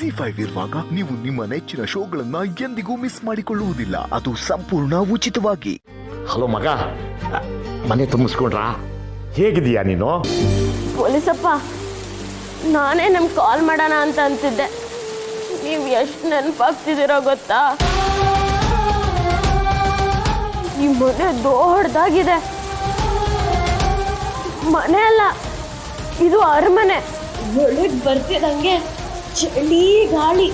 ಜಿ5 ಇರುವಾಗ ನೀವು ನಿಮ್ಮ ನೆಚ್ಚಿನ ಶೋಗಳನ್ನ ಎಂದಿಗೂ ಮಿಸ್ ಮಾಡಿಕೊಳ್ಳುವುದಿಲ್ಲ. ಅದು ಸಂಪೂರ್ಣ ಉಚಿತವಾಗಿ. ಹಲೋ ಮಗ, ಮನೆ ತುಂಬಿಸ್ಕೊಂಡ್ರಾ? ಹೇಗಿದೀಯಾ ನೀನು? ಪೊಲೀಸಪ್ಪ, ನಾನೇ ನಿಮ್ಗೆ ಕಾಲ್ ಮಾಡೋಣ ಅಂತ ಅಂತಿದ್ದೆ. ನೀವು ಎಷ್ಟು ನೆನಪಾಗ್ತಿದ್ದೀರೋ ಗೊತ್ತಾ? ಈ ಮನೆ ದೊಡ್ಡದಾಗಿದೆ. ಮನೆ ಅಲ್ಲ, ಇದು ಅರಮನೆ. ಒಳಗೆ ಬರ್ತಿದಂಗೆ ಚಳಿ ಗಾಳಿ.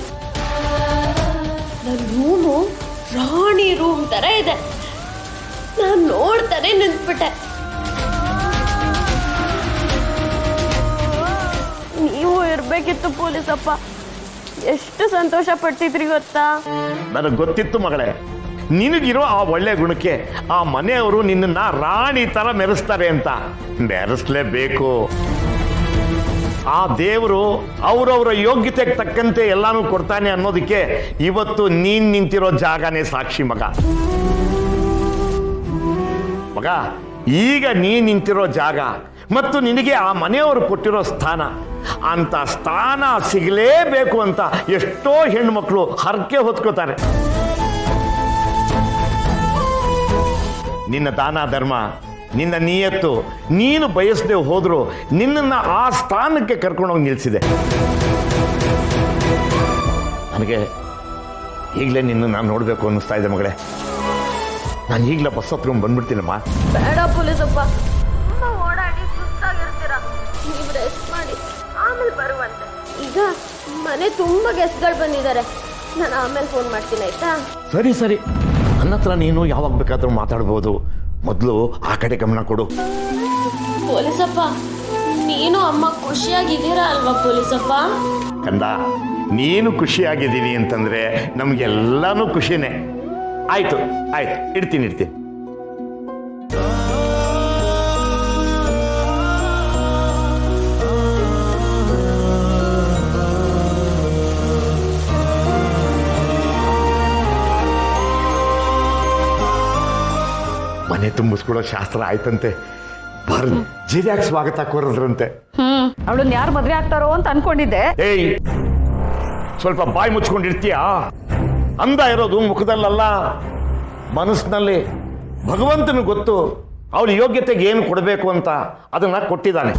ನನ್ನ ರೂಮು ರಾಣಿ ರೂಮ್ ತರ ಇದೆ. ನಾನು ನೋಡ್ತಾನೆ ನಿಂತ್ಬಿಟ್ಟೆ. ನೀವು ಇರ್ಬೇಕಿತ್ತು ಪೊಲೀಸಪ್ಪ. ಎಷ್ಟು ಸಂತೋಷ ಪಡ್ತಿದ್ರಿ ಗೊತ್ತಾ? ನನಗೆ ಗೊತ್ತಿತ್ತು ಮಗಳೇ, ನಿನಗಿರೋ ಆ ಒಳ್ಳೆ ಗುಣಕ್ಕೆ ಆ ಮನೆಯವರು ನಿನ್ನನ್ನ ರಾಣಿ ತರ ಮೆರೆಸ್ತಾರೆ ಅಂತ. ಮೆರೆಸ್ಲೇಬೇಕು. ಆ ದೇವರು ಅವರವರ ಯೋಗ್ಯತೆಗೆ ತಕ್ಕಂತೆ ಎಲ್ಲಾನು ಕೊಡ್ತಾನೆ ಅನ್ನೋದಕ್ಕೆ ಇವತ್ತು ನೀನ್ ನಿಂತಿರೋ ಜಾಗನೇ ಸಾಕ್ಷಿ ಮಗ. ಮಗ, ಈಗ ನೀನ್ ನಿಂತಿರೋ ಜಾಗ ಮತ್ತು ನಿನಗೆ ಆ ಮನೆಯವರು ಕೊಟ್ಟಿರೋ ಸ್ಥಾನ, ಅಂತ ಸ್ಥಾನ ಸಿಗಲೇಬೇಕು ಅಂತ ಎಷ್ಟೋ ಹೆಣ್ಮಕ್ಳು ಹರಕೆ ಹೊತ್ಕೋತಾರೆ. ನಿನ್ನ ದಾನ ಧರ್ಮ, ನಿನ್ನ ನಿಯತ್ತು, ನೀನು ಬಯಸದೆ ಹೋದ್ರು ನಿನ್ನನ್ನ ಆ ಸ್ಥಾನಕ್ಕೆ ಕರ್ಕೊಂಡೋಗಿ ನಿಲ್ಸಿದೆ. ನನಗೆ ಈಗಲೇ ನಿನ್ನ ನಾನು ನೋಡಬೇಕು ಅನ್ನಿಸ್ತಾ ಇದೆ ಮಗಳೇ. ನಾನು ಈಗಲೇ ಬಸ್ ಹತ್ಕೊಂಡು ಬಂದ್ಬಿಡ್ತೀನಮ್ಮ. ಬೇಡ ಪೊಲೀಸಪ್ಪ, ಓಡಾಡಿ ಸುಸ್ತಾಗಿರ್ತೀರಾ. ನೀವು ರೆಸ್ಟ್ ಮಾಡಿ, ಆಮೇಲೆ ಬರುವಂತೆ. ಈಗ ಮನೆ ತುಂಬ ಗೆಸ್ಟ್ಗಳು ಬಂದಿದ್ದಾರೆ. ನಾನು ಆಮೇಲೆ ಫೋನ್ ಮಾಡ್ತೀನಿ, ಆಯ್ತಾ? ಸರಿ ಸರಿ, ನನ್ನ ಹತ್ರ ನೀನು ಯಾವಾಗ ಬೇಕಾದ್ರೂ ಮಾತಾಡ್ಬೋದು. ಮೊದಲು ಆ ಕಡೆ ಗಮನ ಕೊಡು. ಪೊಲೀಸಪ್ಪ, ನೀನು ಅಮ್ಮ ಖುಷಿಯಾಗಿದ್ದೀರಾ ಅಲ್ವಾ ಪೊಲೀಸಪ್ಪ? ಕಂದ, ನೀನು ಖುಷಿಯಾಗಿದ್ದೀನಿ ಅಂತಂದ್ರೆ ನಮ್ಗೆಲ್ಲಾನು ಖುಷಿನೇ. ಆಯ್ತು ಆಯ್ತು, ಇಡ್ತೀನಿ. ಮನೆ ತುಂಬಿಸ್ಕೊಳ್ಳೋ ಶಾಸ್ತ್ರ ಆಯ್ತಂತೆ. ಭರ್ಜರಿಯಾಗಿ ಸ್ವಾಗತ ಕೋರದ್ರಂತೆ. ಅವಳನ್ನ ಯಾರು ಮದ್ವೆ ಆಗ್ತಾರೋ ಅಂತ ಅನ್ಕೊಂಡಿದ್ದೆ. ಏಯ್, ಸ್ವಲ್ಪ ಬಾಯಿ ಮುಚ್ಕೊಂಡಿರ್ತೀಯಾ? ಅಂದ ಇರೋದು ಮುಖದಲ್ಲಲ್ಲ, ಮನಸ್ಸಿನಲ್ಲಿ. ಭಗವಂತನ ಗೊತ್ತು ಅವಳ ಯೋಗ್ಯತೆಗೆ ಏನು ಕೊಡಬೇಕು ಅಂತ, ಅದನ್ನ ಕೊಟ್ಟಿದ್ದಾನೆ.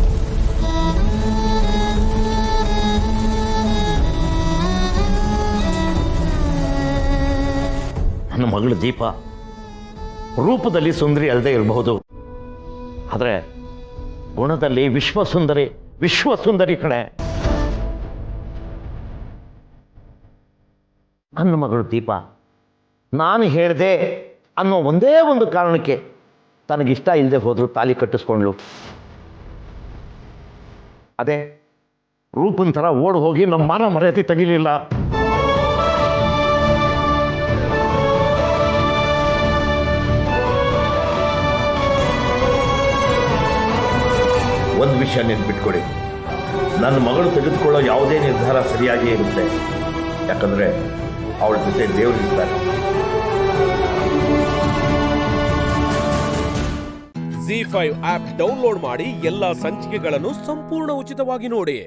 ನನ್ನ ಮಗಳು ದೀಪ ರೂಪದಲ್ಲಿ ಸುಂದರಿ ಅಲ್ಲದೆ ಇರಬಹುದು, ಆದರೆ ಗುಣದಲ್ಲಿ ವಿಶ್ವಸುಂದರಿ ಕಣೆ. ನನ್ನ ಮಗಳು ದೀಪ ನಾನು ಹೇಳಿದೆ ಅನ್ನೋ ಒಂದೇ ಒಂದು ಕಾರಣಕ್ಕೆ ತನಗಿಷ್ಟ ಇಲ್ಲದೆ ಹೋದ್ರು ತಾಲಿ ಕಟ್ಟಿಸ್ಕೊಂಡ್ಳು. ಅದೇ ರೂಪನ್ ಥರ ಓಡ್ ಹೋಗಿ ನಮ್ಮ ಮಾನ ಮರ್ಯಾದೆ ತೆಗಿಲಿಲ್ಲ. ಒಂದು ವಿಷಯ ನೆನ್ಪಿಟ್ಕೊಡಿ, ನನ್ನ ಮಗಳು ತೆಗೆದುಕೊಳ್ಳೋ ಯಾವುದೇ ನಿರ್ಧಾರ ಸರಿಯಾಗಿ ಇರುತ್ತೆ. ಯಾಕಂದ್ರೆ ಅವಳ ಜೊತೆ ದೇವರಿರ್ತಾರೆ. ಜಿ5 ಆಪ್ ಡೌನ್ಲೋಡ್ ಮಾಡಿ ಎಲ್ಲಾ ಸಂಚಿಕೆಗಳನ್ನು ಸಂಪೂರ್ಣ ಉಚಿತವಾಗಿ ನೋಡಿ.